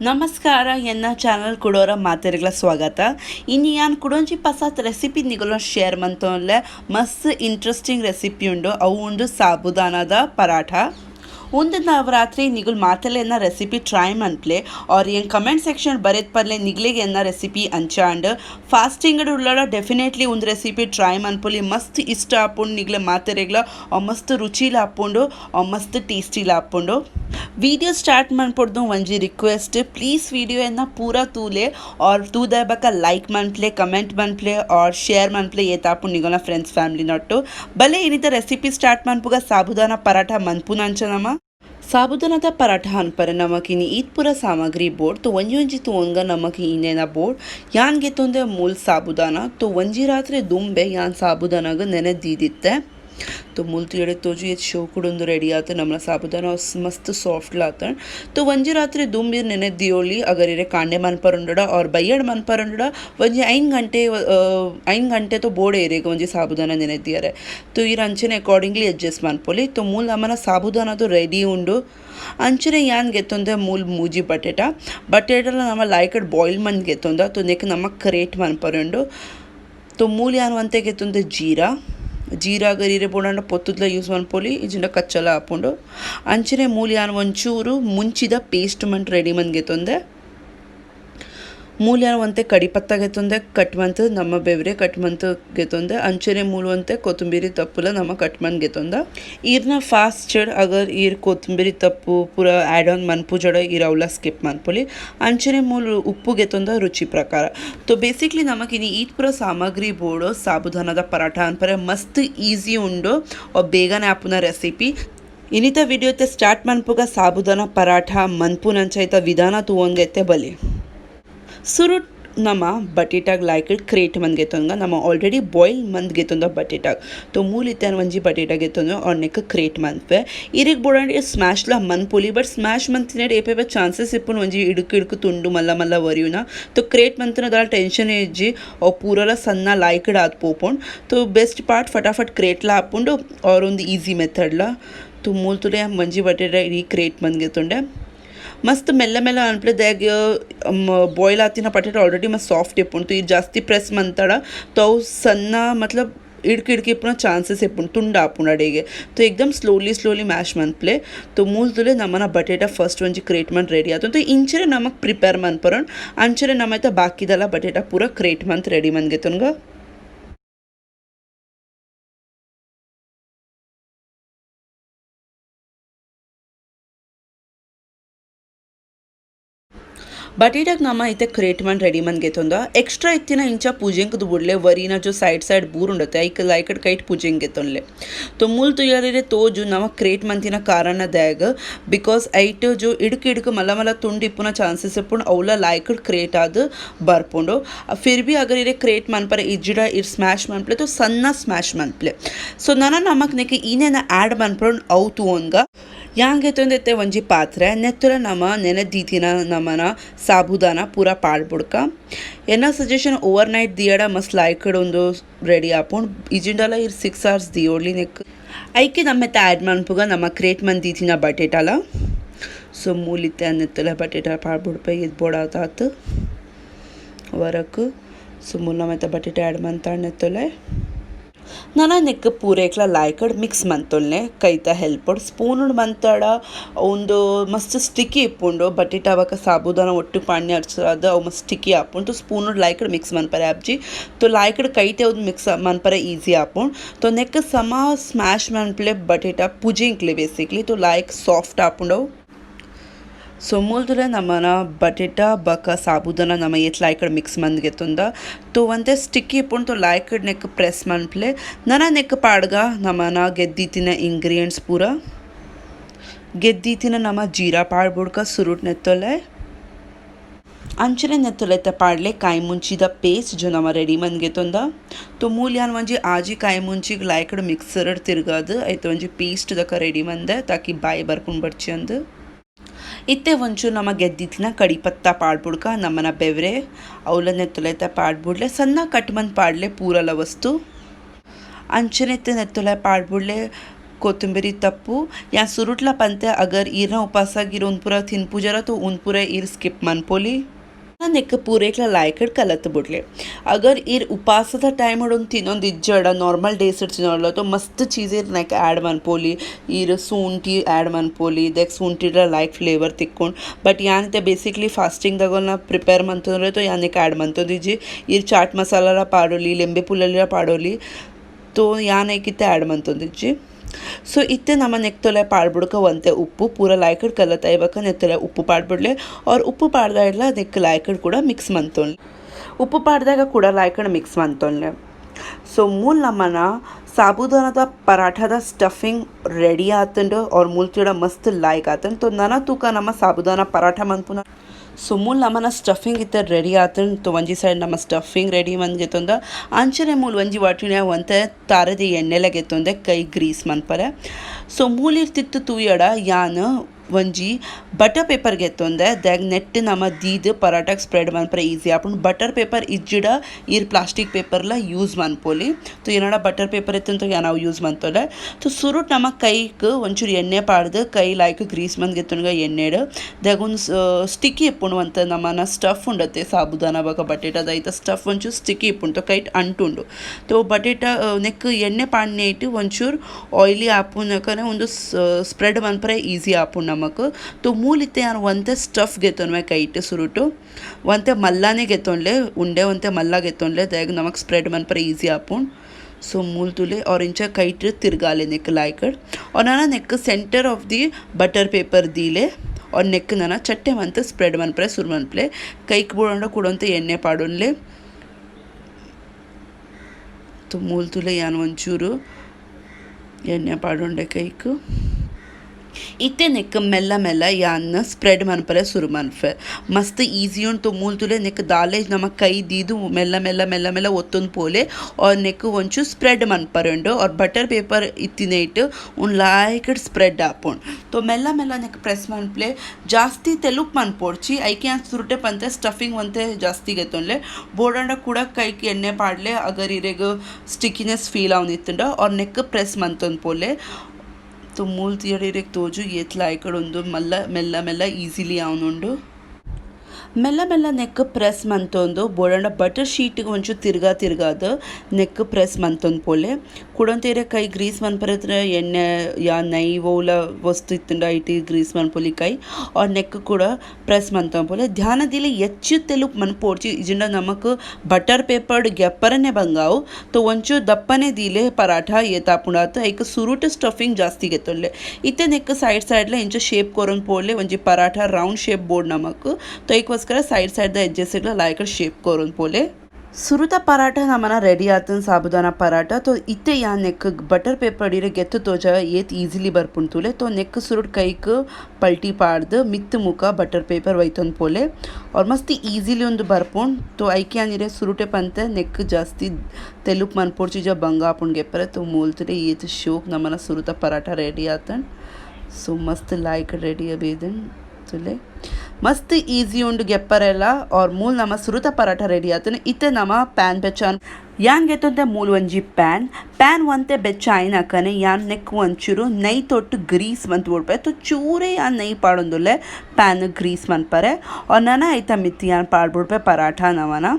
नमस्कार यांना चॅनल कुडोरा मातेरेगला स्वागत. इनी यान कुडोंची पासात रेसिपी निगलो शेअर मंतोनले मस्त इंट्रेस्टिंग रेसिपी उंडो अವು ಉಂಡು ಸಾಬುದಾನದ ಪರಾಠ. ಒಂದು ನವರಾತ್ರಿ ನಿಗುಲ್ ಮಾತಲೆ ಎನ್ನ ರೆಸಿಪಿ ಟ್ರೈ ಮನ್ಪ್ಲೆ और ये कमेंट सेक्शन बरेत परले निगलेगे एನ್ನ रेसिपी अंचांड फास्टिंग उल्लड़ डेफिनेटली ಒಂದು रेसिपी ट्रೈ मन्पोली मस्त इष्ट आपुंड निगले मातेरेगला और मस्त रुचिल आपुंडो और मस्त टेस्टील आपुंडो. वीडियो स्टार्ट मन्पोड्दु ಒಂಜಿ रिक्वेस्ट, प्लीज़ वीडियो एನ್ನ पूरा तूले और तूदे बका लाइक मन्प्ले, कमेंट मन्प्ले और शेयर मन्प्ले ये तापुंड निगोना फ्रेंड्स फैमिली नोटो भले इनित रेसिपी स्टार्ट मन्पुग साबुदाना पराठा मन्पुन अंचनमा. साबुदानाದ ಪರಾಠ ಅನ್ಪರೆ ನಮಕಿನಿ ಈತ್ ಪೂರ ಸಾಮಗ್ರಿ ಬೋರ್ಡ್ तो ಒಂಜಿ ತೂಂಗ ನಮಕಿ ಇನ್ನೇನ ಬೋರ್ಡ್ ಯಾನ್ ಗೆತ್ತೊಂದೆ ಮೂಲ್ ಸಾಬುದಾನ तो ಒಂಜಿ ರಾತ್ರಿ ದುಂಬೆ ಯಾನ್ ಸಾಬುದಾನಾಗ ನೆನೆ ದೀದಿತ್ತೆ तो मूल तुड़े तोजु ये शो कुडुंदु रेडी आते नमला साबुदाना मस्त सॉफ्ट लातन तो वंजी रात्रि दुंबीर नेने दियोली अगर इरे कांडे मन पर उंडड़ा और बैयड मन पर उंडड़ा वंजी 5 घंटे तो बोर्ड एरेगा वंजी साबुदाना नेने दियारे तो इर अंचने अकॉर्डिंगली एडजस्ट मनपोली तो मूल नमना साबुदाना तो रेडी उंडु अंचने यान ಗೆತ್ತೊಂದೆ मूल मूजी बटेटा नम लाइकड बॉइल मन ಗೆತ್ತೊಂದ तो नेक नमक करेट मन पर उंडु तो मूल यान वंते ಗೆತ್ತೊಂದೆ जीरा गरीरे बोडंड पोत्तुदला यूस मन्पोली इजिंड कच्चला आपुंडु अंचने मूल यान ಒಂಚೂರು ಮುಂಚಿದ ಪೇಸ್ಟ್ ಮನ್ ರೆಡಿ ಮನ್ ಗೆತ್ತೊಂದೆ ಮೂಲ ಯಾನ್ ಒಂತೆ ಕಡಿಪತ್ತ ಗೆತ್ತೊಂದೆ ಕಟ್ ಮಂತ್ ನಮ್ಮ ಬೆವರೆ ಕಟ್ ಮಂತ್ ಗೆತ್ತೊಂದೆ ಅಂಚನೆ ಮೂಲ ಒಂತೆ ಕೊತ್ತಂಬರಿ ತಪ್ಪುಲ ನಮ್ಮ ಕಟ್ ಮನ್ ಗೆತ್ತೊಂದ ಈರ್ನ ಫಾಸ್ಟ್ ಚಡ್ ಅಗರ್ ಈರ್ ಕೊತ್ತಂಬರಿ ತಪ್ಪು ಪೂರ ಆ್ಯಡ್ ಆನ್ ಮನ್ಪು ಜಡ ಈರವಲ ಸ್ಕಿಪ್ ಮನ್ಪೊಲಿ ಅಂಚನೆ ಮೂಲ ಉಪ್ಪು ಗೆತ್ತೊಂದ ರುಚಿ ಪ್ರಕಾರ तो बेसिकली नमकिनी ईद पूरा सामग्री बोर्डो साबुदानाದ पराठ अनपरे मस्त ಈಸಿ ಉಂಡು और ಬೇಗನೆ ಆಪುನ ರೆಸಿಪಿ इनिता वीडियो ते स्टार्ट मन्पुगा साबुदाना पराठ मन्पुनंचैत विधान तुवंगैते बले सुरुट नम बटेटाग लाइकड क्रेट मंद घेतोंगा नम ऑलरेडी बॉइल मंद घेतोंदा बटेटाग तो मूल इत्यान वंजी बटेटा घेतोंगा और नेक क्रेट मंद पे इरिक बोडंड स्मैश ला मन पोली बट स्मैश मंद तिनेड एपे चांसेस इपुन वंजी इडुक तुंडु मल्ला मल्ला वरियुना तो क्रेट मंद दा टेंशन इज्जी और पूरा सन्ना लाइकड आद पोपोंड तो बेस्ट पार्ट फटाफट क्रेट ला आपुंडु और ಒಂದು ಈಸಿ ಮೆಥಡ್ ला तो मूल तुले वंजी बटेटा इडी क्रेट मंद घेतोंडे मस्त मेल्ल मेल्ल अनपले देग बॉयल आती ना पटेटा ऑलरेडी मस्त सॉफ्ट इपुण तो जास्ती प्रेस मंतड़ा तो सन्ना मतलब इडकी इपुण चांसेस इपुण तुंड आपुण अडेगे तो एकदम स्लोली मैश मनप्ले तो मूल तुले नमना बटेटा फर्स्ट वंजी क्रेट मन रेडी आतो तो इंचरे नमक प्रिपेर मन परण अंचरे नमैता बाकीदला बटेटा पूरा क्रेट मंत रेडी मन घेतोनगा. बटेटाग नम इते क्रेट मन रेडी मन घेतोंदा एक्स्ट्रा इत्तिना इंचा पूजेंक बुडले वरीना जो साइड बूर उंडते ऐक लाइकड कईट पूजेंक घेतोनले तो मूल तुयारे तो जो नम क्रेट मंतिन कारण दैग बिकॉज ऐट जो इडक मल्ल मल्ल तुंड इपुना चांसेस इपुण अवला लाइकड क्रेट आद बर्पुंडो फिर भी अगर इरे क्रेट मन पर इजिडा इर स्मैश मनप्ले तो सन्ना स्मैश मनप्ले सो नना नमक नेके इनेना ऐड मनपुण अव तुवंगा यांग घेतोंदे वंजी पात्रे नेत्तुला नम नेने दीतिना नमना साबुदाना पूरा पाड्बुಡ್ಕ एना सजेशन ओवरनाइट दियड़ा मस्त लाइकड ಒಂದು रेडी आपुण इजिंडला इर 6 hours दियोली नेक ऐके नम्मेते ऐड मन्पुगा नम क्रेट मन दीतिना बटेटाला सो मूलिते नेत्तुला बटेटा पाड्बुಡ್ಪೆ इद बोडातात वरक सो मूल नम्मेते बटेटा ऐड मन्ता नेत्तुले नाना नेक पूरे एकला लाइकड मिक्स मंतोल्ने कईता हेल्प स्पून मंतड़ ಒಂದು मस्त स्टिकी इपुंडो बटेटा बक साबुदाना ಒಟ್ಟು ಪಾಣ್ಯ ಅರ್ಚದ ಅವು ಮस्त ಸ್ಟಿकी ಆಪುಂಡು तो स्पून लाइकड मिक्स मन पर आप्जी तो लाइकड कईते उद मिक्स मन पर इजी आपुंड तो नेक समा स्मैश मन प्ले बटेटा पुजिंक्ले बेसिकली तो लाइक सॉफ्ट आपुंडो सो मूल तुले नमना बटेटा बक साबुदाना नम येत लाइकड मिक्स मंद घेतोंदा तो वंते स्टिकी इपुण तो लाइकड नेक प्रेस मनप्ले नना नेक पाडगा नमना ಗೆದ್ದಿತಿನ इंग्रीडियंट्स पूरा ಗೆದ್ದಿತಿನ नम जीरा पाड्बुಡ್ಕ सुरुट नेत्तोले अंचने नेत्तोलेते पाडले काई मुंचिद पेस्ट जो नम रेडी मन घेतोंदा तो मूल यान वंजी आजी काई मुंचिग लाइकड मिक्सर तिरगाद ऐते वंजी पेस्ट दक रेडी मंदे ताकि बाय बर्पुण बर्ची अंद इत्ते ಒಂಚೂರು ನಮ್ಮ ಗೆದ್ದಿತ್ತಿನ ಕಡಿಪತ್ತ ಪಾಡ್ಬುಡ್ಕ ನಮ್ಮನ ಬೆವರೆ ಅವಲನ್ನೇ ತೊಲೆತ ಪಾಡ್ಬುಡ್ಲೆ ಸಣ್ಣ ಕಟ್ ಮಂದ್ ಪಾಡ್ಲೆ ಪೂರಲ ವಸ್ತು अंचने नेत्तोला पाडबुडले कोथिंबिरी तप्पू या सुरुटला पंते अगर इरना उपासागिर उनपुरा थिनपुजरा तो उनपुरा इर स्किप मनपोली नेक पूरेक्ला लायकड कलत बिडले अगर इर उपासದ ಟೈಮ್ ಹೊಡೊಂದು ತಿನ್ನೊಂದು ಇಜ್ಜಡ ನಾರ್ಮಲ್ ಡೇಸ್ ತಿನ್ನೋಲ್ಲ तो मस्त चीज़ेर नेक ऐड मनपोली इर सूंठी ऐड मनपोली देख सूंठीर लाइक फ्लेवर तिक्कोंड बट यान ते बेसिकली फास्टिंग दगोलना प्रिपेर मंतंद्रे तो यान ऐड मंतोंदिजी इर चाट मसाला पाडोली लिंबे पुल्ललिरा पाडोली तो यान किते ऐड मंतोंदिजी ಸೊ ಇತ್ತೆ ನಮ್ಮ ನೆಕ್ತೊಲೆ ಪಾಡ್ಬಿಡ್ಕ ಒಂತೆ ಉಪ್ಪು ಪೂರ ಲಾಯ್ಕಡ್ ಕಲತ ಇವಾಗ ನೆತ್ತಲೆ ಉಪ್ಪು ಪಾಡ್ಬಿಡ್ಲೆ और ಉಪ್ಪು ಪಾಡ್ದ ಇಡ್ಲ ನೆಕ್ ಲಾಯ್ಕಡ್ ಕೂಡ ಮಿಕ್ಸ್ ಮಂತೊಳ್ಳೆ ಉಪ್ಪು ಪಾಡ್ದಾಗ ಕೂಡ ಲಾಯ್ಕಡ್ ಮಿಕ್ಸ್ ಮಂತೊಳ್ಳೆ ಸೊ ಮೂಲ್ ನಮ್ಮನ साबुदानाचा पराठादा स्टफिंग रेडी आतंड और मूल तिड़ा मस्त लायक आतंड तो नाना तुका नम साबुदाना पराठा मनपुना ಸೊ ಮೂಲ ನಮ್ಮನ ಸ್ಟಫಿಂಗ್ ಇತ್ತ ರೆಡಿ ಆತಂಡ್ ತೊ ಒಂಜಿ ಸೈಡ್ ನಮ್ಮ ಸ್ಟಫಿಂಗ್ ರೆಡಿ ಮಂದ್ಗೆತ್ತೊಂದ ಅಂಚನೆ ಮೂಲ ಒಂಜಿ ವಾಟಿನ ಒಂತೆ ತಾರದಿ ಎಣ್ಣೆಲೆಗೆತ್ತೊಂದೆ ಕೈ ಗ್ರೀಸ್ ಮನ್ಪರೆ ಸೊ ಮೂಲಿರ್ತಿತ್ತು ತೂಯಡ ಯಾನ್ ಒಂಜಿ ಬಟರ್ ಪೇಪರ್ ಗೆತ್ತೊಂದೆ ದಾಗ ನೆಟ್ ನಮ್ಮ ದೀದ್ ಪರಾಟಾಕ್ ಸ್ಪ್ರೆಡ್ ಮನ್ಪರೆ ಈಸಿ ಆಪುಂಡು ಬಟರ್ ಪೇಪರ್ ಇಜ್ಜಿಡ ಈರ್ ಪ್ಲಾಸ್ಟಿಕ್ ಪೇಪರ್ಲ ಯೂಸ್ ಮನ್ಪೋಲಿ ತೊ ಏನಡ ಬಟರ್ ಪೇಪರ್ ಎತ್ತಂತ ನಾವು ಯೂಸ್ ಮಂತೊಲೆ ತೊ ಸುರುಟ್ ನಮ್ಮ ಕೈಕ್ ಒಂಚೂರು ಎಣ್ಣೆ ಪಾಡ್ದು ಕೈ ಲೈಕ್ ಗ್ರೀಸ್ ಮಂದ್ ಗೆತ್ತೊಂಗ ಎಣ್ಣೆಡ್ ದಾಗ ಒಂದು ಸ್ಟಿಕ್ಕಿ ಇಪ್ಪುಂಡು ಅಂತ ನಮ್ಮನ ಸ್ಟಫ್ ಉಂಡತ್ತೆ ಸಾಬುದಾನ ಬಾಗ ಬಟೇಟದ ಐತ ಸ್ಟಫ್ ಒಂಚೂರು ಸ್ಟಿಕ್ಕಿ ಇಪ್ಪುಂಡು ತೊ ಕೈಟ್ ಅಂಟುಂಡು ತೊ ಬಟೇಟ ನೆಕ್ ಎಣ್ಣೆ ಪಾಡ್ನೆ ಇಟ್ಟು ಒಂಚೂರು ಆಯ್ಲಿ ಆಪುನಕನೆ ಒಂದು ಸ್ಪ್ರೆಡ್ ಮನ್ಪರೆ ಈಸಿ ಆಪುಂಡು नमक तो मूल इतने यार वंते स्टफ घेतोन मैं कईट सुरुटू वंते मल्लाने घेतोनले उंडे वंते मल्ला घेतोनले देग नमक स्प्रेड मन पर इजी आपून सो मूल तुले और इंचा कईट तिरगाले नेक लायकड और नाना नेक centre of the butter paper दीले और नेक नाना चट्टे मंत स्प्रेड मन पर सुर मन प्ले कईक बोडंड कुडंते एಣ್ಣೆ पाडोनले तो मूल तुले यान ಒಂಚೂರು ಎಣ್ಣೆ पाडोंडे कईक इतने नेक मेल्ला मेल्ला यान स्प्रेड मनपरे सुरु मनफे मस्त ईजी उन तो मूल तुले नेक दाले नम कई दीदु मेल्ला मेल्ला मेल्ला मेल्ला ओत्तुन पोले और नेक वंचू स्प्रेड मनपरे उंडो और बटर पेपर इतने इट उन लायक स्प्रेड आपोन तो मेल्ला मेल्ला नेक प्रेस मनप्ले जास्ती तेलुक मन पोर्ची ऐके सुरुटे पंते स्टफिंग वंते जास्ती घेतोनले बोर्डंड ಕೂಡ ಕೈకి ಎಣ್ಣೆ ಪಾಡ್ಲೆ अगर इरेग स्टिकीनेस फील आवनितंड और नेक प्रेस मंतन पोले तो मूल तीयड़े तोजु येतला इकड़ोंदु मल्ल मेल्ल मेल्ल ಈಸಿಲಿ आवनुंडु मेल्ल मेल्ल नेक प्रेस मंतोंदु बोडंड बटर शीट ಒಂಚು ತಿರ್ಗಾದ ನೆಕ್ ಪ್ರೆಸ್ ಮಂತೊಂದು ಪೋಲೆ ಕುಡಂತೇರೆ ಕೈ ಗ್ರೀಸ್ ಮನ್ಪರತ್ರ ಎಣ್ಣೆ ಯಾ ನೈ ವೋಲ ವಸ್ತು ಇತ್ತಂಡ ಐಟಿ ಗ್ರೀಸ್ ಮನ್ಪೊಲಿ ಕೈ और नेक ಕೂಡ ಪ್ರೆಸ್ ಮಂತೊಂದು ಪೋಲೆ ಧ್ಯಾನ ದಿಲೆ ಹೆಚ್ಚು ತೆಲುಪ್ ಮನ್ಪೋಡ್ಚಿ ಇಜಿಂಡ ನಮಕ್ बटर पेपर गेप्परने बंगाव तो ಒಂಚು ದಪ್ಪನೆ ದಿಲೆ ಪರಾಠ ಏತಾಪುಣಾತ ಐಕ ಸುರುಟ್ ಸ್ಟಫಿಂಗ್ ಜಾಸ್ತಿ ಗೆತ್ತೊಲ್ಲೆ ಇತ್ತೆ ನೆಕ್ ಸೈಡ್ ಸೈಡ್ಲ ಇಂಚ ಶೇಪ್ ಕೊರೊನ್ ಪೋಲೆ ಒಂಜಿ ಪರಾಠ ರೌಂಡ್ ಶೇಪ್ ಬೋರ್ಡ್ नमक तो एक साइड साइड द एजेस लायक शेप करून पोले सुरुता पराठा नमना रेडी आतन साबुदाना पराठा तो इते या नेक बटर पेपर डिरे गेत्त तोजा येत ಈಸಿಲಿ ಬರ್ಪುಂತುಲೆ तो नेक सुरुट कईक पलटी पाड्द मित्त मुख बटर पेपर वैतन पोले और मस्त ಈಸಿಲಿ ಒಂದು ಬರ್ಪುಂಡ್ तो ऐके आनिरे सुरुटे पंते नेक जास्ती तेलुक मनपोर्ची जब बंगा आपुन गेपरे तो मूलतरे येत शोक नमना सुरुता पराठा रेडी आतन सो मस्त लायक रेडी अबेदन तुले मस्त ಈಸಿ ಉಂಡು ಗೆಪ್ಪರೆಲ್ಲ और मूल नम सुरुत पराठा रेडी आतन इते नम पैन बेचान यान गेतोंते मूल ಒಂಜಿ पैन ಒಂತೆ ಬೆಚ್ಚಾಯಿನ ಕನೆ ಯಾನ್ ನೆಕ್ ಒಂಚೂರು ನೈ ತೊಟ್ಟು ಗ್ರೀಸ್ ಮಂತ್ ಬಿಡ್ಪೆ तो ಚೂರೆ ಯಾನ್ ನೈ ಪಾಡೊಂದುಲೆ पैन ग्रीस मनपरे और नना ಐತ ಮಿತ್ತಿ ಯಾನ್ ಪಾಡ್ಬಿಡ್ಪೆ पराठा नमना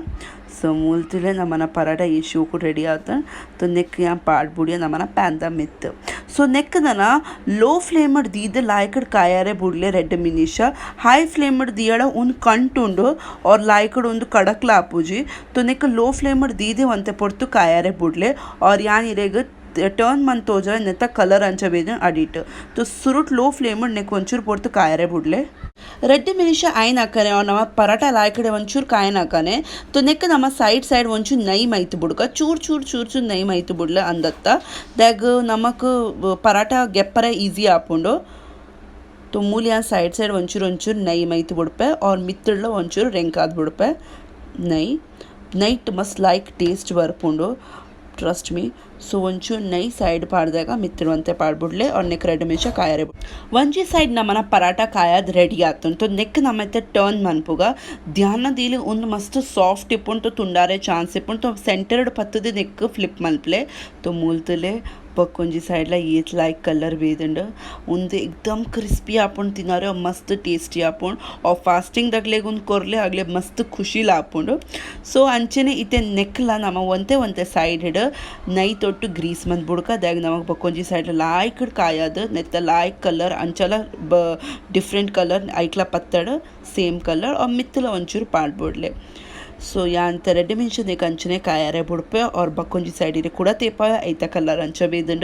सो मूल तिले नमना पराठा ये शो को रेडी आता तो नेक यहाँ पाट बुढ़िया नमना पैंदा मित सो नेक नना लो फ्लेमड दीद लायकड कायारे बुड़ले रेड मिनिशा हाई फ्लेमड दियड़ उन कंटुंडु और लायकड उंदु कड़कला आपूजी तो नेक लो फ्लेमड दीदे वंते पोर्तु कायारे बुड़ले और यान इरेग टर्न मन तोजा नेता कलर अंच बेदन अडिट तो सुरुट लो फ्लेम नेक ಒಂಚೂರು पोर्तु कायरे बुडले रेड मिनिश आयन हाकने और नम पराठा लायकड़े ಒಂಚೂರು कायन हाकने तो नेक नम साइड साइड ಒಂಚೂರು नई मैत बुड़क चूर चूर चूर चूर नई मैत बुडले अंदत्त दैग नमक पराठा गेप्परे ಈಸಿ आपुंडो तो मूल यहाँ साइड साइड ಒಂಚೂರು नई मैत बुड़पे और मित्तड़ ಒಂಚೂರು रेंकाद बुड़पे नई नईट मस्त लाइक टेस्ट बरपुंडो ट्रस्ट मी ಸೊ ಒಂಚೂರು ನೈ ಸೈಡ್ ಪಾಡ್ದಾಗ ಮಿತ್ತಿಡುವಂತೆ ಪಾಡ್ಬಿಡ್ಲೆ ಅವ್ರ ನೆಕ್ 2 ನಿಮಿಷ ಕಾಯರೆ ಒಂಜಿ ಸೈಡ್ ನಮ್ಮನ ಪರಾಟ ಕಾಯದ್ ರೆಡಿ ಆತುಂಟು ನೆಕ್ ನಮ್ಮತ್ತೆ ಟರ್ನ್ ಮನ್ಪುಗ ಧ್ಯಾನ ದೀಲಿ ಒಂದು ಮಸ್ತ್ ಸಾಫ್ಟ್ ಇಪ್ಪುಂಟು ತುಂಡಾರೆ ಚಾನ್ಸ್ ಇಪ್ಪುಂಟು ಸೆಂಟರ್ಡ್ ಪತ್ತದ ನೆಕ್ ಫ್ಲಿಪ್ ಮಲ್ಪ್ಲೆ ತೊ ಮೂಲ್ತಲೆ पक्कोंजी साइडला येत लायक कलर बेदंड उंदे एकदम क्रिस्पी आपूण तिनारे मस्त टेस्टी आपूण और फास्टिंग दगलेगून कोरले आगले मस्त खुशी आपूण सो अंचेने इते नेक्ला नम ಒಂತೆ ಸೈಡ್ ಹಿಡ್ ನೈ ತೊಟ್ಟು ಗ್ರೀಸ್ ಮಂದ್ ಬುಡ್ಕ ದಾಗ ನಮಗ್ ಬಕ್ಕೊಂಜಿ ಸೈಡ್ ಲಾಯ್ಕ್ ಕಾಯದ ನೆತ್ತ ಲಾಯ್ಕ್ ಕಲರ್ ಅಂಚಲ ಡಿಫ್ರೆಂಟ್ ಕಲರ್ ಐಕ್ಲ ಪತ್ತಡ ಸೇಮ್ ಕಲರ್ और मित्तला ಒಂಚೂರು पाड्बोडले सो या अंत 2 ನಿಮಿಷ देख अंचने कायारे बुड़पे और बक्कोंजी साइड इरे कुड़ा तेपा ऐता कलर अंच बेदंड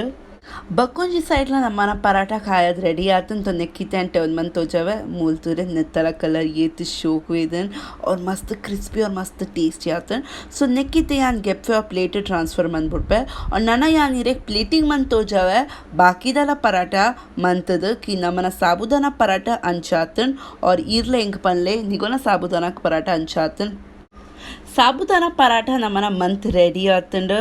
बक्कोंजी साइडला नम्मना पराठा खायद रेडी आतन तो नेक्कीते अंटे ಒಂದು ಮಂತ್ ತೋಜವೆ ಮೂಲ್ತುರೆ ನೆತ್ತಲ ಕಲರ್ ಏತ್ ಶೋಕ್ ವೇದನ್ और मस्त क्रिस्पी और मस्त टेस्टी आतन सो नेक्कीते यान गेप्फे और प्लेट ट्रांसफर मन बुड़पे और नना यान इरे प्लेटिंग मन तोजवे बाकी दाला पराठा मंतद कि नमना साबुदाना पराठा अंचातन और इर्ले इंक पनले निगोना साबुदाना पराठा अंचातन साबुदाना पराठा नमना मंत रेडी आतंड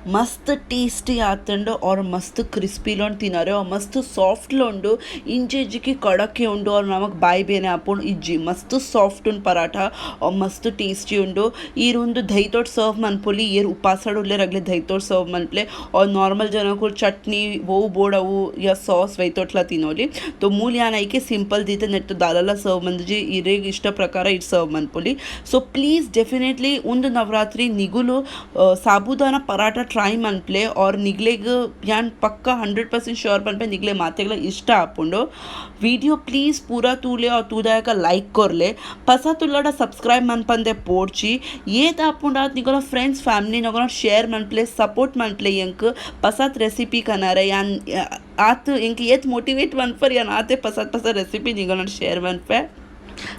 मस्त टेस्टी आतंड और मस्त क्रिस्पी लोंड तिनारे और मस्त सॉफ्ट लोंडु इंचेजिकी कड़के उंडु और नमक बाई बेने आपुण इज्जी मस्त सॉफ्ट उन पराठा और मस्त टेस्टी उंडु ईर उंदु दही तोट सर्व मनपुली ईर उपासड़ उल्ले रगले दही तोट सर्व मनप्ले और नॉर्मल जनकु चटनी वो बोड़ವು या सॉस वैतोट्ला तिनोली तो मूल यान ಐಕೆ ಸಿಂಪಲ್ ದೀತೆ ನೆಟ್ಟು ದಾಲಲ್ಲ ಸರ್ವ್ ಮಂದಜಿ ಇರೇಗ ಇಷ್ಟ ಪ್ರಕಾರ ಇಟ್ ಸರ್ವ್ ಮನ್ಪುಲಿ ಸೊ ಪ್ಲೀಸ್ ಡೆಫಿನೆಟ್ಲಿ ಒಂದು नवरात्रि निगुलो साबुदाना पराठा ट्राई मनप्ले और निगलेग यान पक्का 100% श्योर पनपे निगले मातेगला इष्ट आपुंडो वीडियो प्लीज पूरा तूले और तूदायक लाइक करले पसा तुल्लाडा सब्सक्राइब मनपंदे पोड्ची ये आपुंडात निगोला फ्रेंड्स फैमिली नगोला शेयर मनप्ले सपोर्ट मनप्ले यंक पसात रेसिपी कनारे यान आत यंक येत मोटिवेट मनपर यान आते पसात रेसिपी निगोला शेयर मनपे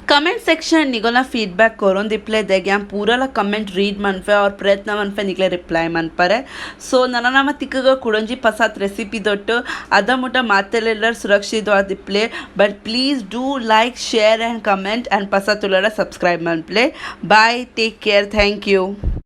कमेंट सेक्शन निगोला फीडबैक करून दिप्ले देग्या पूराला कमेंट रीड मनफे और प्रयत्न मनफे निगले रिप्लाई मनपरे सो ನನ್ನ ನಮ್ಮ ತಿಕ್ಕಗ ಕುಡಂಜಿ ಪಸಾತ್ ರೆಸಿಪಿ ದೊಟ್ಟು ಅದ ಮುಟ ಮಾತೆಲೆಲ್ಲರ್ ಸುರಕ್ಷಿತವಾದ ದಿಪ್ಲೆ but please do like share and comment and ಪಸಾತ್ ಉಳ್ಳರ ಸಬ್ಸ್ಕ್ರೈಬ್ ಮನ್ಪ್ಲೆ bye take care thank you